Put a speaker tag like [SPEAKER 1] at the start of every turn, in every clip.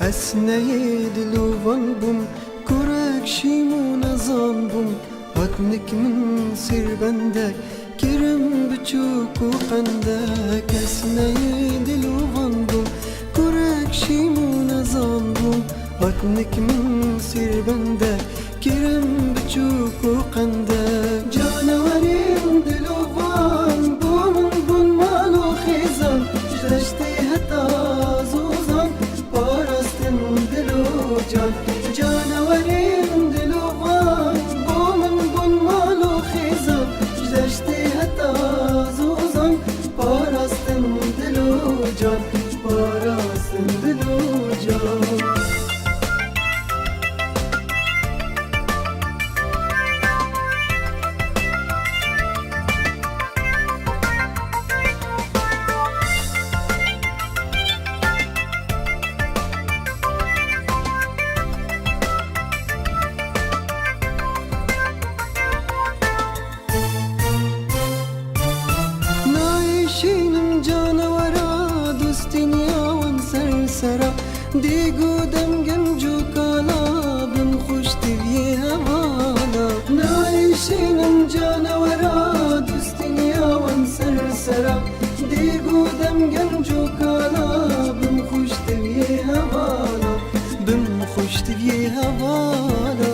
[SPEAKER 1] اسنەی دلۆڤان بووم کوڕێک شیم و نەزان بووم هاتنێک من سێربەندەک کرم بچووک و قەندەک اسنەی دلۆڤان بووم کوڕێک شیم و نەزان بووم هاتنێک من سێربەندەک کرم بچووک و قەندەک جانەوەریم دلۆڤان بۆ من بوون ماڵ و خێزان دەشتەی هەتا زۆزان پاراستن دل و جان جانەوەریم دلۆڤان بۆ من بوون ماڵ و خێزان دەشتەی هەتا زۆزان پاراستن دل و جان پاراستن دل و جان دیگو دەمگەم جوکاڵا بم خوشتویێ هەواڵا نایشینم جانەوەرا دوستنیاوان سەرسەرا دیگو دەمگەم جوکاڵا بم خوشتویێ هەواڵا بم خوشتویێ هەواڵا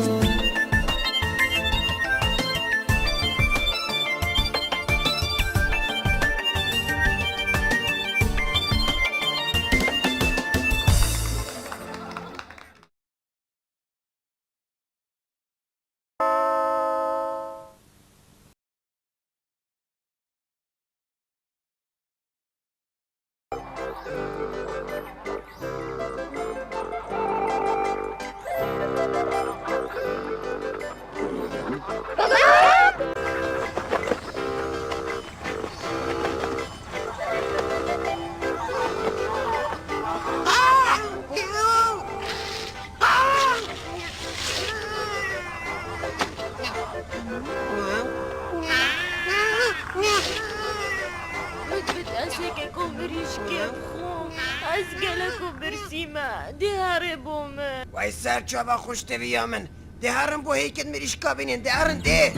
[SPEAKER 2] وای سر چابا خوشتویا من ده هرم بو هیکت مریشکا بینین ده هرن ده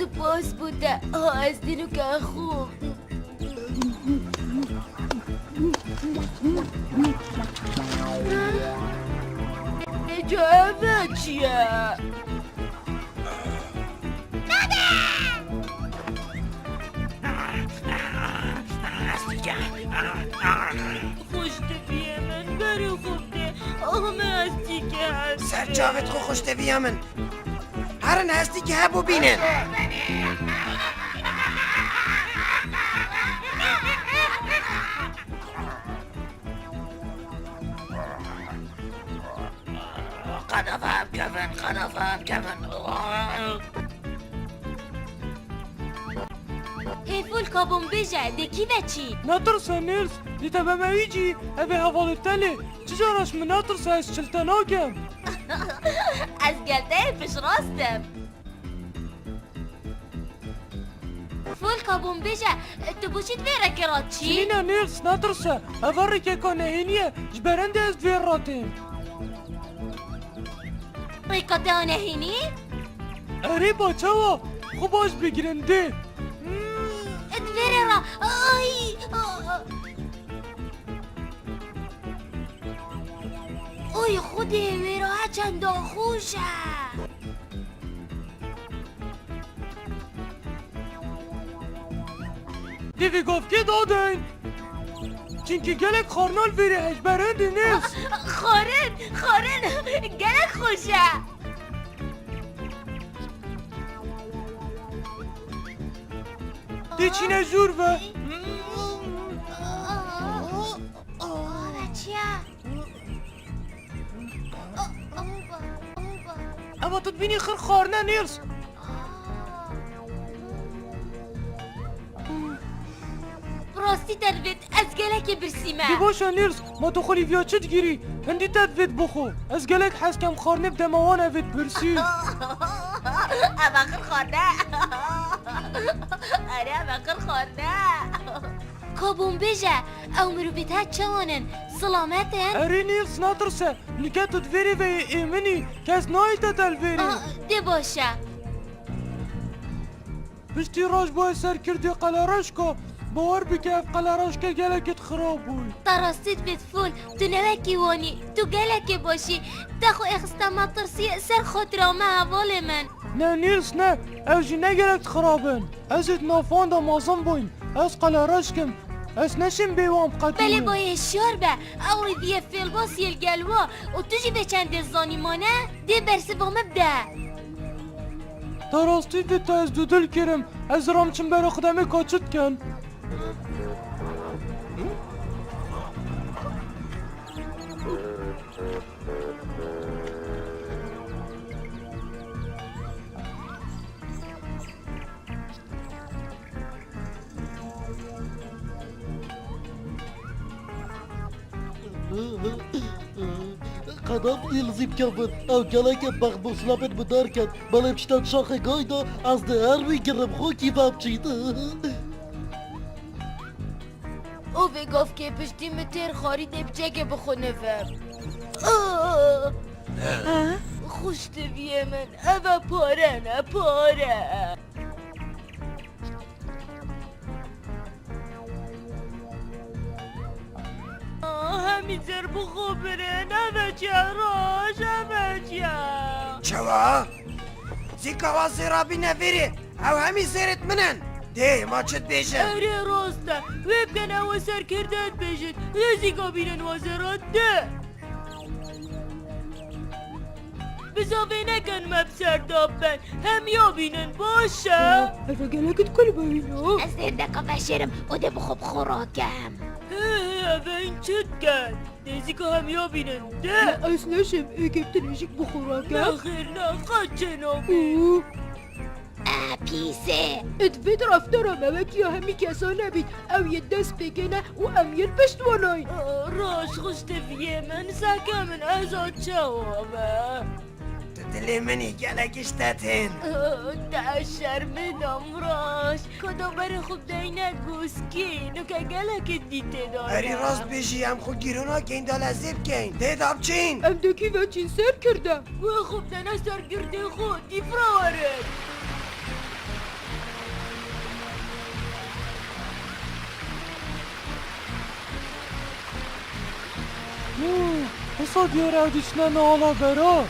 [SPEAKER 3] سپاس بوده از دینو که خوب نجابه چیه؟ خوشتویه من بری خوبه همه هستی که هستی
[SPEAKER 2] سر جاوت خو خوشتویا من هرن هستی که هبو بینن قنفهم کمن
[SPEAKER 3] فول کابون بجه دکی بچی
[SPEAKER 4] ناترسا نيلز لتبا ما يجي ابي هفضل التالي تجارش من ناترسا اسشلتناكم
[SPEAKER 3] از گلده پیش راستم فول کابون بجه تو بوشید ویره کرات چی؟
[SPEAKER 4] سنينا نيلز ناترسا افرك يكون هينيا جبرند از فيراتين
[SPEAKER 3] ریکاته آنهینی؟
[SPEAKER 4] قريبا توا خباز بگیرنده
[SPEAKER 3] ادویره را آی اوی خودی ویره چند خوشه
[SPEAKER 4] دیوی گفت که دادن چینکه گلک خارنال ویره هجبرند نیست
[SPEAKER 3] خارن گلک خوشه
[SPEAKER 4] دی چینه زور و اما تدبینی خر خارنه نیرس
[SPEAKER 3] راستی تدوید از گلک برسیمه
[SPEAKER 4] دی باشا نیرس ما تو خوری ویا چت گیری هندی تدوید بخو از گلک حس کم خارنه بدموان اوید برسی
[SPEAKER 3] اما خر خورده آره اما خر خورده کابون بیجه او مروبیت ها چوانن سلامتن
[SPEAKER 4] اری نیرس نترسه نکه تدویری و ایمنی کس نایتا تلویری
[SPEAKER 3] دی باشه
[SPEAKER 4] پشتی راش باید سر کردی قلارش که باور بکه اف قلارش که گلکت خراب بود
[SPEAKER 3] تراستید بید فول تو نوکی وانی تو گلک باشی تخو اخستا ترسی سر خود را ما حوال من
[SPEAKER 4] نه نیرس نه او جی نگلکت خرابن ازت نافان دا مازم بوین از قلارش کم از نشم بیوام
[SPEAKER 3] بله
[SPEAKER 4] قدیم
[SPEAKER 3] بای شور به او ریدیه فیل باسی الگلوا و تو جی به چند زانی مانه دی برسی با مبده
[SPEAKER 4] تراستی تا از دودل کرم از رامچن برا خدمه کاچت کن
[SPEAKER 5] قدم يلزم كفن او كلاك بغبو سلابت بداركت بلا بشتان شاخي قايدة از ده هروي قرب خو كيفا بشيت
[SPEAKER 3] او به گفت که پشتی متر خارید بچه که بخونه فر خوش دویه من اوه پاره نه پاره همین زر بخو بره نمه چه راش همه چه
[SPEAKER 2] چوا؟ زیکا واسی را بی نفیری او همی سیرت منن ده ما چت بیشم
[SPEAKER 3] اره راسته ویب کن او سر کردت بشید رزیگا بینن وزرات ده بزاوه نکن مبسر دابن هم یا بینن باشه
[SPEAKER 4] اوه گلکت کل بینو
[SPEAKER 3] از دندکا بشیرم و ده بخوب خوراکم اوه این چت کن رزیگا هم یا بینن ده
[SPEAKER 4] از نشم اگه تنشک بخورا
[SPEAKER 3] نه خیر نه خد جنابی پیسه
[SPEAKER 6] اتفید رفتارم اوکی همی کسا نبید او یه دست بگنه و امیر پشت واناین
[SPEAKER 3] راش خوش تفیه من سکه من ازاد چوامه
[SPEAKER 2] تو دلی منی گلکش تتین
[SPEAKER 3] تأشر منم راش کدو بر خوب دینه گوسکی نو که گلک دیته دارم
[SPEAKER 2] اری راست بیشی هم خود گیرونا که این دال ازیب کن ده داب چین
[SPEAKER 6] ام دکی و چین سر کرده
[SPEAKER 3] و خوب دنه سر گرده خود دیفراره
[SPEAKER 4] حساد یه ردیشنه نالا برا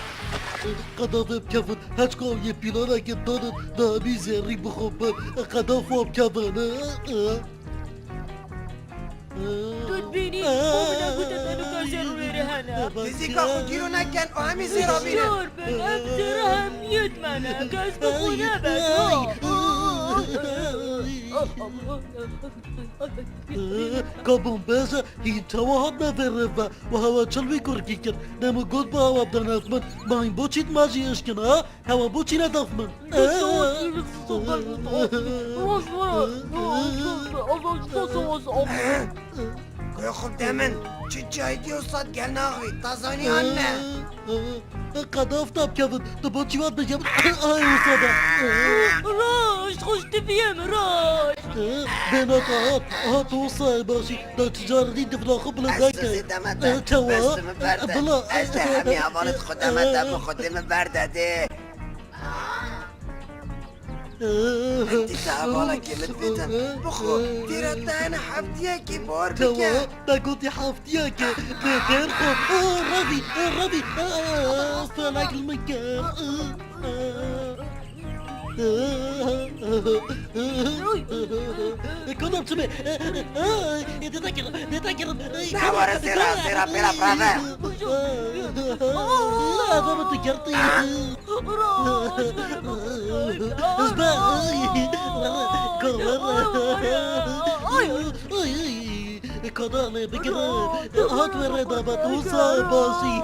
[SPEAKER 5] قدم بكفن هاتكو يبيلانا كدانا نامي زيري بخوبان قدم فوق كفن
[SPEAKER 3] تو بینی اومده بوده منو کازر روی رهنه
[SPEAKER 2] زیکا خود گیرونا کن او همی زیرا بینن
[SPEAKER 3] شور بن ابزر همیت منه کس بخونه بد
[SPEAKER 5] كابون بازا هي تواهب نفرفا وهوا تشلوي كوركيكر نمو قد باوا بدنا نفمن ما ين بوچيت ماجي اشكنا هوا بوچي ندفمن
[SPEAKER 2] گویا خوب دمن چه جای دی استاد گل ناغوی تازانی هنه
[SPEAKER 5] قدافتا بكفن تبوچي واد بجاب اي وصدا
[SPEAKER 3] راش خوش تفیم راش
[SPEAKER 5] بينات هات وصاي باشي دا تجارة دي دفنا خبلا
[SPEAKER 2] از
[SPEAKER 5] داكا
[SPEAKER 2] سوزی دمتا
[SPEAKER 5] توا
[SPEAKER 2] بستم برده
[SPEAKER 5] بلا
[SPEAKER 2] از ده همی حوالت خودمتا بخودم برده ده انتی تا حوالا کمت بیتن بخو تیرا دهن حفتیه کی بار
[SPEAKER 5] توا
[SPEAKER 2] بکن
[SPEAKER 5] دا قلت حافتياك بخير خو ربي فلك المكان كنا بتمي تذكر
[SPEAKER 2] نوار سيرا بلا برافا
[SPEAKER 5] هذا ما تذكرتي كنا بكرة هات ورد بتوصل باسي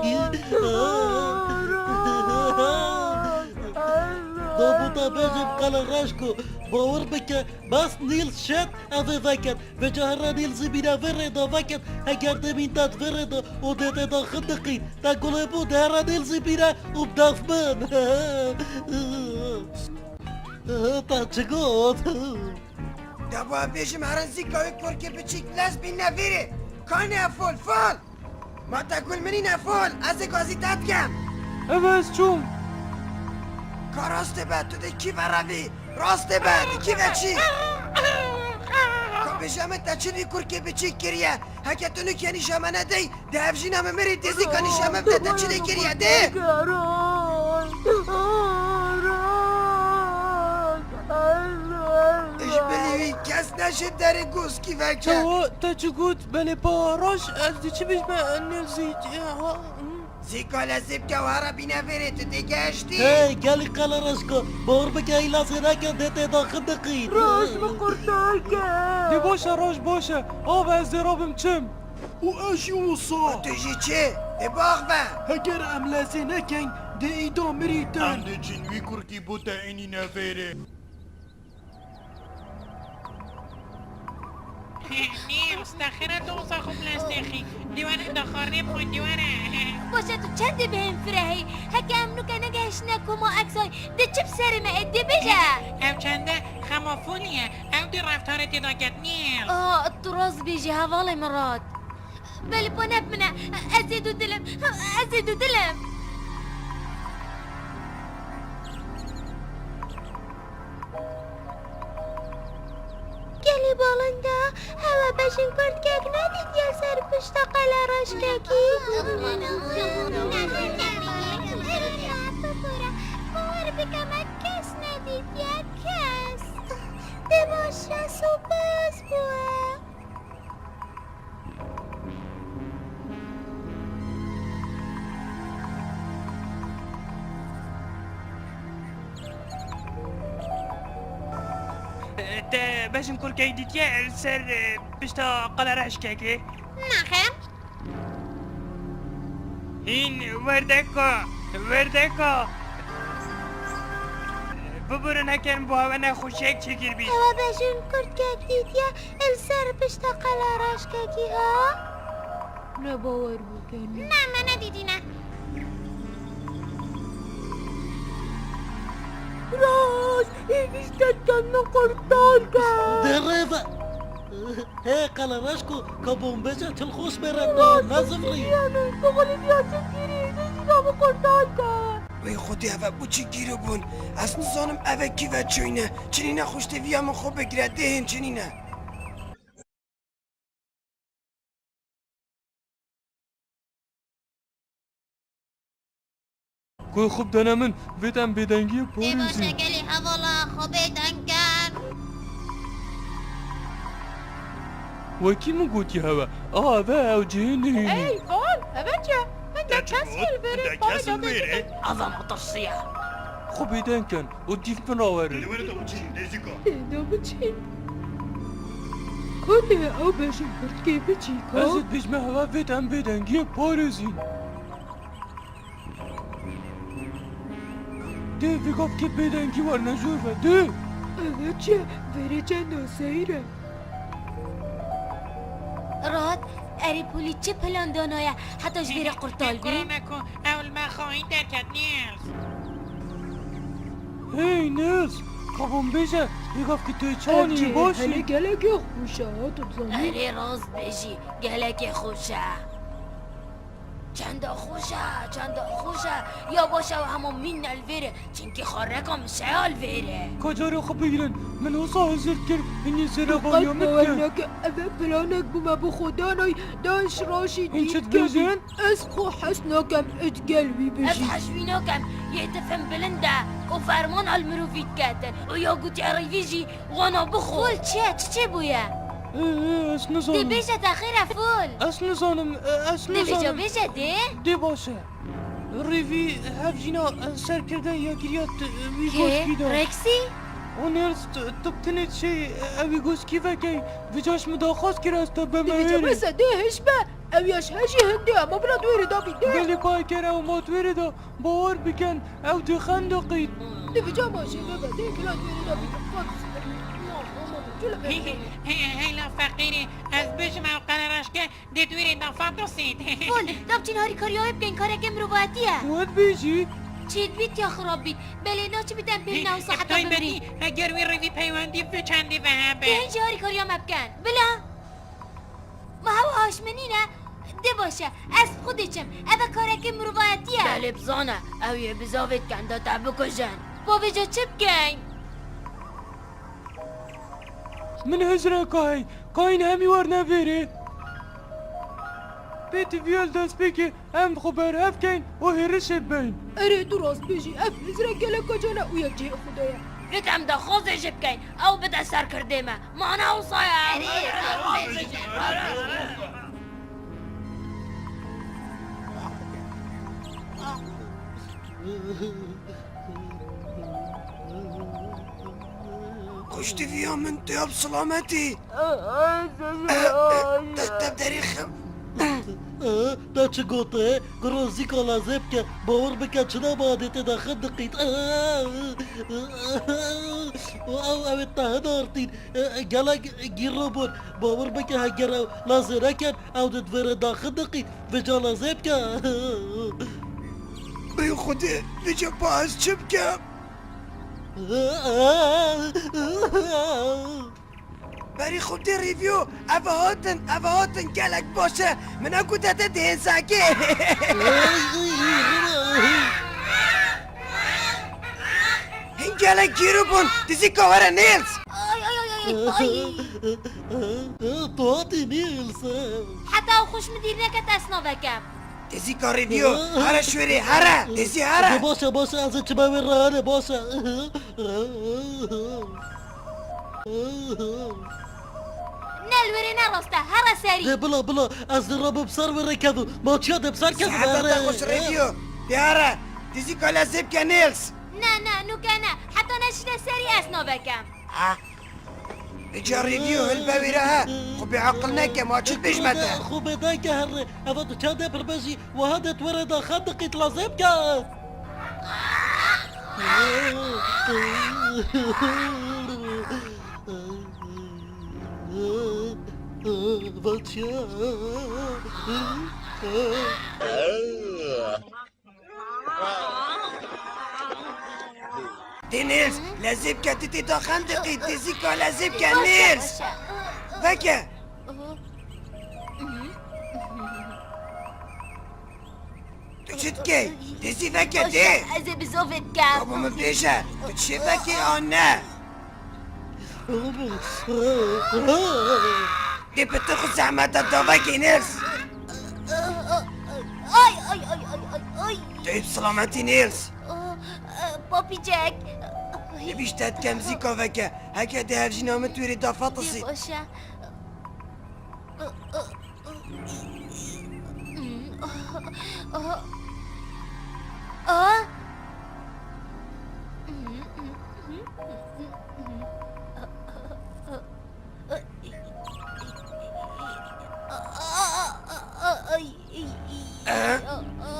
[SPEAKER 5] تا بجم قلراشكو باور بك بس نيل شد اوه وكت و جهر نيل بينا فردا وكت اگر دمين تات فردا و دته دا خدقي تا قلبو دهر نيل بينا و بدفمن تا چگود
[SPEAKER 2] دابا بيجم هرن زيكا كوركي بچيك لاس بين نفيري كاين فول فول ما تقول منين فول ازي قازي تاتكم
[SPEAKER 4] اوه چوم
[SPEAKER 2] راست بعد تو کی براوی راست بعد کی بچی کابجامه تا چلی کرکی بچی کریه هکه تو نکنی شامنه دی دهفجینا ممری دیزی کنی شامه بده تا چلی کریه دی اش بلیوی کس نشد در گوز کی وکر
[SPEAKER 4] تا چگود بله باراش از دی چی بجمه نزید
[SPEAKER 2] زیکا لزیب که وارا بینه ویره تو دیگه اشتی
[SPEAKER 5] هی گلی قلراشكو باور بك ايلاسي نكت دته دا خدقي
[SPEAKER 6] راش مقرطاكه
[SPEAKER 4] دی باشه راش باشه آب از درابم چم
[SPEAKER 1] وآش يوصى
[SPEAKER 2] تو جی چه؟ دی باغ با
[SPEAKER 1] هكر أملاسي نكين دي إيدو مريتان عند جنوي كركي بوتا إني نافيري
[SPEAKER 7] نیلز داخل دوزا خوب لاستخی دیوانه داخاره پون دیوانه
[SPEAKER 3] باشه تو چند بهم فرهی هکه امنو که نگهش نکو ما اکسای ده چپ سرمه ادی بجه
[SPEAKER 7] او چنده خمافونیه او دی رفتار دیداگت نیلز
[SPEAKER 3] تو راز بیجی حوالی مراد بلی پانب منه ازیدو دلم ازیدو دلم گلی بالنده هوا بشین کرد که ندید یا سر پشت قلراش ککی باور بکمک کس ندید یا کس ده باشه سپس بوه
[SPEAKER 4] باشم كل كيديتيا سر بشتا قلرش كاكي
[SPEAKER 3] نخیر
[SPEAKER 4] هين وردكا ببرن هكن بوهوانا خوشيك چكر بي
[SPEAKER 3] هوا بشین کرد که دیدیا سر پشت قلراش ککی ها
[SPEAKER 6] نباور بکنی
[SPEAKER 3] نه من ندیدی نه
[SPEAKER 6] راش ایویش دادن مقرطاكه
[SPEAKER 5] دريفا هي قلراشكو كابومبجا تلخوص برد نازفري
[SPEAKER 6] یعنی بقولی بیاسه گیری نشینا مقرطاكه
[SPEAKER 2] وی خودی اوه بو چی گیرو بون از نزانم اوه کی و چوینه چنینه خوشتی ویامو خوب بگیره دهین چنینه
[SPEAKER 4] كوي خوب دانا من بيتم بدنگي باريزي
[SPEAKER 3] گلی حوالا خوبه دنگن
[SPEAKER 4] وكي مو قوتي هوا با او جيني
[SPEAKER 6] ای فون اوچه من ده کسل بره
[SPEAKER 1] كاسل بيري
[SPEAKER 4] خو بيدن كان وديف من راوري
[SPEAKER 1] الولد أبو جين ديزيكا
[SPEAKER 6] ده بچین کنه او بشین کرد که بچیکا
[SPEAKER 4] ازت بيجمع هوا بيتم بدنگي باريزي دي فيقف كي بدنگي ورنجوفة دي
[SPEAKER 6] اوچه بره چند سیره
[SPEAKER 3] راد اری پولی چه پلان دانایه حتی جویر قرطال
[SPEAKER 7] کرو
[SPEAKER 3] بیم
[SPEAKER 7] نکن اول ما خواهی درکت نیلز
[SPEAKER 4] هي ناس قبون بيجا يقف كي تيچاني
[SPEAKER 6] هلی
[SPEAKER 4] باشي
[SPEAKER 6] گلگه خوشه ها تو زنی
[SPEAKER 3] اری راز بجی گلک خوشه چند خوشه یا باشه و همون مین الویره چنکی خارکم شه الویره
[SPEAKER 4] كجاري خو بيجرن من وصا هزرت كر اني زرا
[SPEAKER 6] قد
[SPEAKER 4] بايا مكة
[SPEAKER 6] باورنك اوه پلانک بومه بخدانای داش راشی
[SPEAKER 4] این
[SPEAKER 6] دید
[SPEAKER 4] چت
[SPEAKER 6] کمی
[SPEAKER 4] بيجن
[SPEAKER 6] از خو حسناکم اتگلوی
[SPEAKER 3] از
[SPEAKER 6] بشی
[SPEAKER 3] حشویناکم يتفهم بلنده وفرمان هالمروفيت كاتن ويا قوتي عريفيجي وانا بخول چه بويا
[SPEAKER 4] اس
[SPEAKER 3] دي
[SPEAKER 4] نزانم
[SPEAKER 3] بيجا تاخيرها فول
[SPEAKER 4] اس نزانم اس
[SPEAKER 3] دي بيجا
[SPEAKER 4] نزانم
[SPEAKER 3] بيجا دي
[SPEAKER 4] دي باشا ريفي هفجينا سر كردن يا كريات ويغوش
[SPEAKER 3] كي
[SPEAKER 4] كيدا
[SPEAKER 3] ريكسي
[SPEAKER 4] ونيرس تبتنت شيء ويغوش كيفا كي فيجاش مداخاز كراست
[SPEAKER 6] دیگه
[SPEAKER 4] بمهيري
[SPEAKER 6] بس دهش به او یاش هجی هنده اما برا دویر دا بیده
[SPEAKER 4] قالي باي كرا وما توردا باور بكن او دخندقيت
[SPEAKER 6] دي بجامة شبابة دي بلاد ويرينا بيتفاق
[SPEAKER 7] هیلا فقیری از بجمع و قرارش که دیدویری دفاتو سید
[SPEAKER 3] فول داب چین هاری کاریای بکن کارک مرواتیه
[SPEAKER 4] واد بیجی
[SPEAKER 3] چید بیت یا خراب بیت بله ناچی بیتن پینا و صحتا
[SPEAKER 7] توی
[SPEAKER 3] ببری
[SPEAKER 7] بدی اگر وی روی پیوندی و چندی و هبه
[SPEAKER 3] هنجی هاری کاریا مبکن بلا ما هوا هاشمنینه ده باشه از خودشم اوه کارک مرواتیه بله بزانه اویه بزاوید کن دا تبکو جن با بجا چه بکن
[SPEAKER 4] من هجره کاین همی ور نویره بیتی ویل دست بکی هم خبر هف کن و هرش بین
[SPEAKER 6] اره درست بيجي اف ازرق لك جانا ويجي خدايا
[SPEAKER 3] بتم دا خوزش بکن او بده سر کرده ما مانا وصایا
[SPEAKER 2] خوشتی ویا من تیاب سلامتی دستم دریخم
[SPEAKER 5] دا چه گوته گروزی که لازم که باور بکن چنا مادت دا خندقید او اوه تهدارتین گلک گیرو بود باور بکن هگر او لازم نکن او دت وره دا خندقید بجا لازم که
[SPEAKER 2] بی خوده بجا باز چه بکم بری خوب دی ریویو اوه هاتن گلک باشه من اکو تاته دین ساکه این گلک گیرو بون دیزی کاره نیلز
[SPEAKER 5] طاطي نيلس
[SPEAKER 3] حتى او خوش مدير نكت اسنا بكم
[SPEAKER 2] دیزی کار ریویو هره شوری هره دیزی هره
[SPEAKER 5] باشا باشا از چه باور رانه باشا
[SPEAKER 3] نلوري نرسته هر سري
[SPEAKER 5] بلا بلا از رب بسر وركضوا ما تشاد بسر كذا
[SPEAKER 2] حتى خوش ریویو دی هره دیزی کالا زیب که نیلز
[SPEAKER 3] نه نو كنا حتى نشنا سري اسنا بكم
[SPEAKER 2] بجا ریویو هالباویره ها خب بعقلنا که ما چد بجمته
[SPEAKER 5] خوب دايك هر افضل تشاد بربجي وهذا تورد خدق لازم كا
[SPEAKER 2] دي نيلز لازم كتتي دا خندقي ديزيكا لازم كان نيلز فكا تشتكي ديزي فكا دي
[SPEAKER 3] از بزوفت كم
[SPEAKER 2] بابا مبيشة تشي فكي انا دي بتاخد زعمة دا فكي نيلز
[SPEAKER 3] اي
[SPEAKER 2] تعيب سلامتي نيلز
[SPEAKER 3] بابي جاك
[SPEAKER 2] نبيش تتكم زيكا فكا هكا دي هفجينا متوري دا فاطسي
[SPEAKER 3] باشا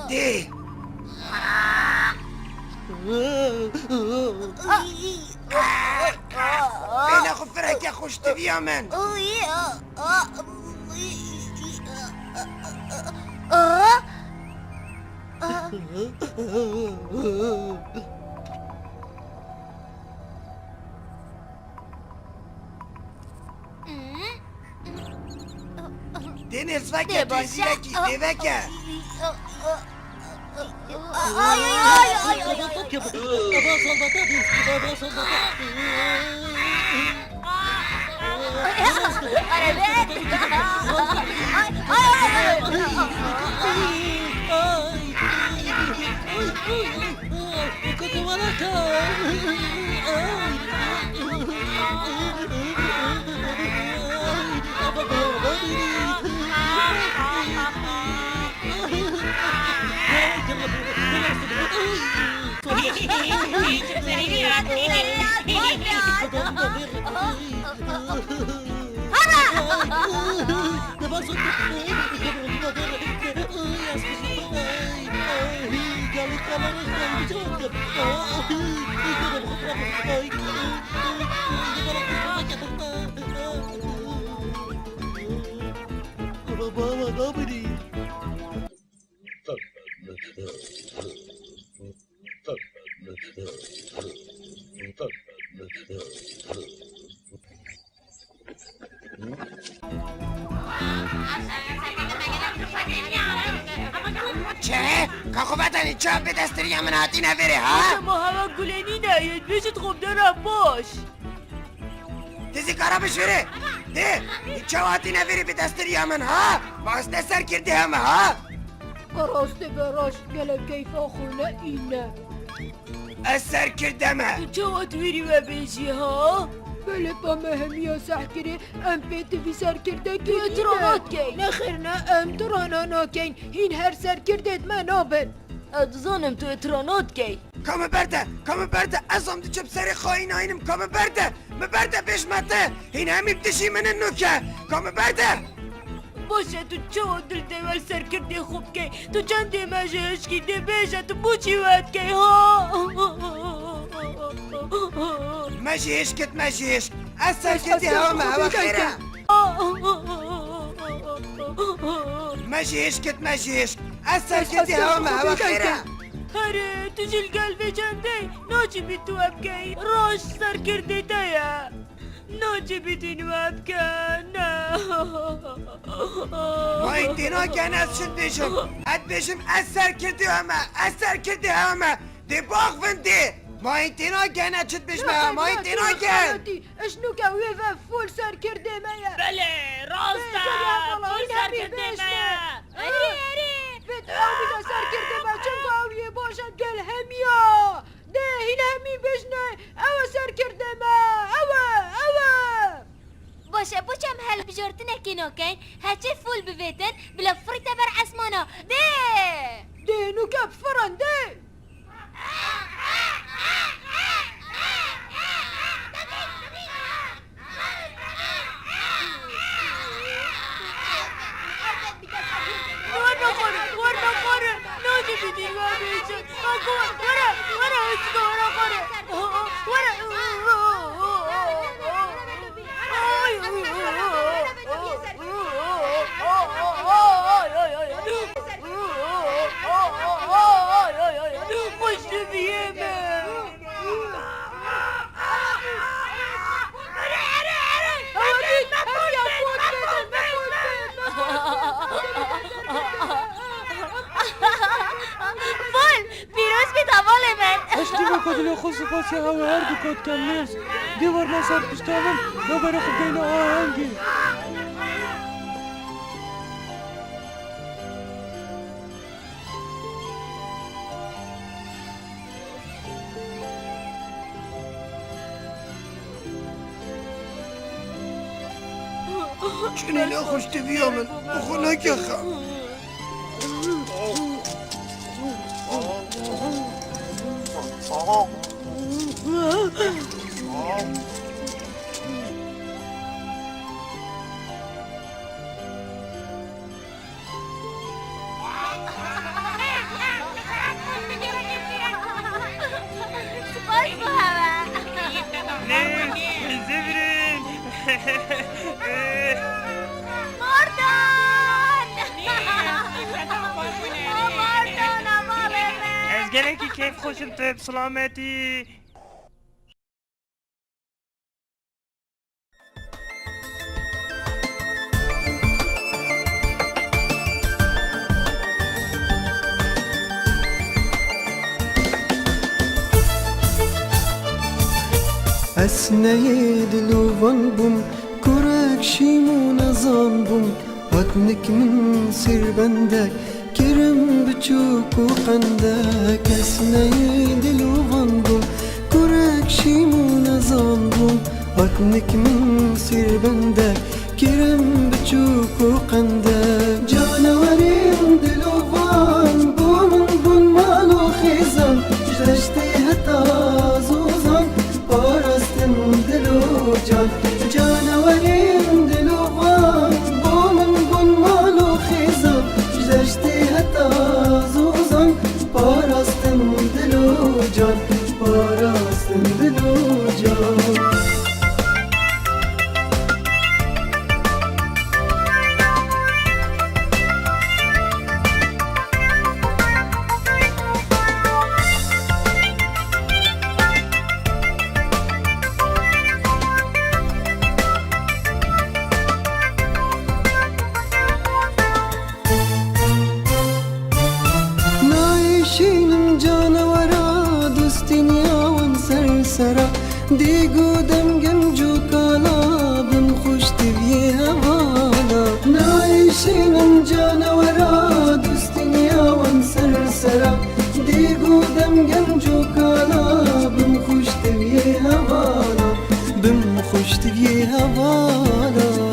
[SPEAKER 2] دي بين اخو فرهك يا خوش تبيا من دينيس فكا تيزي لكي دي فكا
[SPEAKER 5] هرا بابا ضابني.
[SPEAKER 2] چه؟ کاخو بدنی چه به دستری من هاتی نویره ها؟
[SPEAKER 6] ما هوا گلنی نه بیشت خوب دارم باش
[SPEAKER 2] دیزی کارا بشوره ده چه هاتی نویری به دستری من ها؟ باست سر کردی همه ها؟
[SPEAKER 6] راسته براش گلم کیفا خونه اینه
[SPEAKER 2] از سر کردمه
[SPEAKER 6] چوات ویری و بیشی ها؟ بله با مهمی ها سحکری ام پیت وی سر کرده که اترانات کین نخیر نه ام ترانا کین این هر سر کردت من آبن ادزانم تو اترانات کی
[SPEAKER 2] کام برده ازم دی چپ سر خواهی ناینم کام برده مبرده بشمته این همی بدشی من نوکه کام برده
[SPEAKER 6] باشه تو چه دل دیول سر کرده خوب کی تو چند مجه اشکی دی بیشه تو بوچی ود کی ها
[SPEAKER 2] مجیش کت مجیش از سر کردی هوا خیره مجیش کت مجیش از سر کردی هوا خیره
[SPEAKER 6] هره تو جل قلبي جندي ناجي تو ابكي راش سر كردي تايا ناجي بدين وابكانا
[SPEAKER 2] ما ایتینا گن از شد بشم اد بشم از سر کردی همه دی باغ وندی ما ایتینا گن از شد بشم ما ایتینا گن
[SPEAKER 6] اشنو كوي فول سر كردي مايا
[SPEAKER 7] بله راستا فول سر کرده مایا
[SPEAKER 3] اری
[SPEAKER 6] بيدا سر كردي ما چنگو اوي باشد گل هميا ده هين همي بشنه او سر كردي ما او
[SPEAKER 3] باشه بچم هل بجارتنه که ناکن هچه فول بویتن بلا فریتا بر اسمانا
[SPEAKER 6] ده نو كب فرن ده ورنا قرر ناجي بدي ما بيجي ورا اسكو ورا قرر خوش بيمه
[SPEAKER 3] فول پیروز بی دوال من
[SPEAKER 4] اشتی بکدل خود سپاسی هوا هر دو کد کم نیست دیوار نسر پشتامن یا برای خود گینه آهنگی
[SPEAKER 2] چونی نخوش دویا من بخو نگخم
[SPEAKER 3] سپاس با هوا
[SPEAKER 7] زبرین
[SPEAKER 3] مردان
[SPEAKER 7] از گله که کیف خوشم تو سلامتی
[SPEAKER 8] اسنەیە دلۆڤان بووم کوڕێک شیمونە زان بووم هاتنێک من سیربەندێک کرم بچووک و قەندێک ئەسنەیە دلۆڤان بووم کوڕێک شیمونە زان بووم هاتنێک من سیربەندێک کرم بچووک و قەندێک جانەوەریم دلۆڤان بۆ من بوون ماڵ و خێزان دەشتێ هەتا زۆزان پاراستن دل و جان جانوریم دلوان با من بون مال و خیزان گذشته حتی زوزان پاراستن دل و جان پاراستن دل و دیگو دم گنجو کالا بم خوش تبیه هوالا نعيشين جانا ورا دستنيا وانسر سرا دیگو دم گنجو کالا بم خوش تبیه هوالا بم خوش تبیه هوالا